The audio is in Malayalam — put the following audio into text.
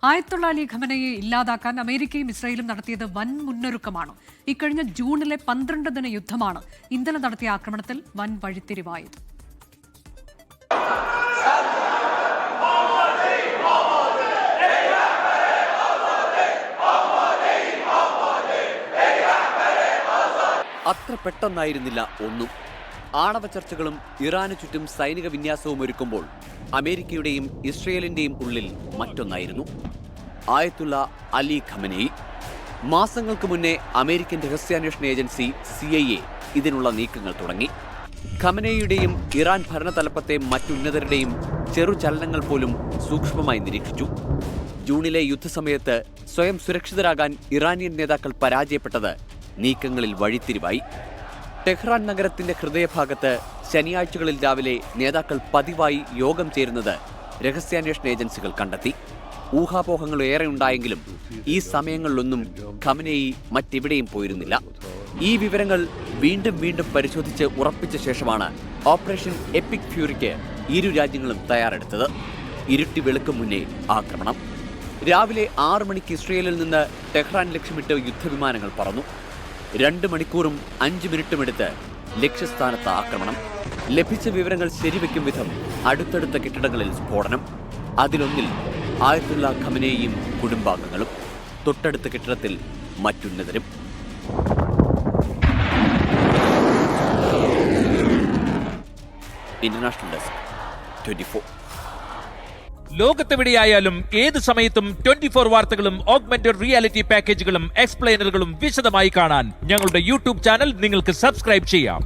ആയത്തുള്ള അലി ഖമനയെ ഇല്ലാതാക്കാൻ അമേരിക്കയും ഇസ്രായേലും നടത്തിയത് വൻ മുന്നൊരുക്കമാണ്. ഇക്കഴിഞ്ഞ ജൂണിലെ 12 ദിന യുദ്ധമാണ് ഇന്നലെ നടത്തിയ ആക്രമണത്തിൽ വൻ വഴിത്തിരിവായത്. അത്ര പെട്ടെന്നായിരുന്നില്ല ഒന്നും. ആണവ ചർച്ചകളും ഇറാന് ചുറ്റും സൈനിക വിന്യാസവും ഒരുക്കുമ്പോൾ അമേരിക്കയുടെയും ഇസ്രയേലിന്റെയും ഉള്ളിൽ മറ്റൊന്നായിരുന്നു. ആയത്തുള്ള അലി ഖമനേയി. മാസങ്ങൾക്ക് മുന്നേ അമേരിക്കൻ രഹസ്യാന്വേഷണ ഏജൻസി CIA ഇതിനുള്ള നീക്കങ്ങൾ തുടങ്ങി. ഖമനേയിയുടെയും ഇറാൻ ഭരണതലപ്പത്തെ മറ്റുന്നതരുടെയും ചെറുചലനങ്ങൾ പോലും സൂക്ഷ്മമായി നിരീക്ഷിച്ചു. ജൂണിലെ യുദ്ധസമയത്ത് സ്വയം സുരക്ഷിതരാകാൻ ഇറാനിയൻ നേതാക്കൾ പരാജയപ്പെട്ടത് നീക്കങ്ങളിൽ വഴിത്തിരിവായി. ടെഹ്റാൻ നഗരത്തിന്റെ ഹൃദയഭാഗത്ത് ശനിയാഴ്ചകളിൽ രാവിലെ നേതാക്കൾ പതിവായി യോഗം ചേരുന്നത് രഹസ്യാന്വേഷണ ഏജൻസികൾ കണ്ടെത്തി. ഊഹാപോഹങ്ങൾ ഏറെ ഉണ്ടായെങ്കിലും ഈ സമയങ്ങളിലൊന്നും ഖമനേയി മറ്റെവിടെയും പോയിരുന്നില്ല. ഈ വിവരങ്ങൾ വീണ്ടും വീണ്ടും പരിശോധിച്ച് ഉറപ്പിച്ച ശേഷമാണ് ഓപ്പറേഷൻ എപ്പിക് ഫ്യൂറിക്ക് ഇരു രാജ്യങ്ങളും തയ്യാറെടുത്തത്. ഇരുട്ടി വെളുക്കും മുന്നേ ആക്രമണം. രാവിലെ 6 മണിക്ക് ഇസ്രയേലിൽ നിന്ന് ടെഹ്റാൻ ലക്ഷ്യമിട്ട് യുദ്ധവിമാനങ്ങൾ പറന്നു. 2 മണിക്കൂറും 5 മിനിറ്റും എടുത്ത് ലക്ഷ്യസ്ഥാനത്ത് ആക്രമണം. ലഭിച്ച വിവരങ്ങൾ ശരിവെക്കും വിധം അടുത്തടുത്ത കെട്ടിടങ്ങളിൽ സ്ഫോടനം. അതിലൊന്നിൽ ആയത്തുള്ള ഖമനേയിയും കുടുംബാംഗങ്ങളും, തൊട്ടടുത്ത കെട്ടിടത്തിൽ മറ്റുന്നതരും. International desk 24. ലോകത്തെവിടെയായാലും ഏത് സമയത്തും 24 വാർത്തകളും ഓഗ്മെന്റഡ് റിയാലിറ്റി പാക്കേജുകളും എക്സ്പ്ലെയിനറുകളും വിശദമായി കാണാൻ ഞങ്ങളുടെ യൂട്യൂബ് ചാനൽ നിങ്ങൾക്ക് സബ്സ്ക്രൈബ് ചെയ്യാം.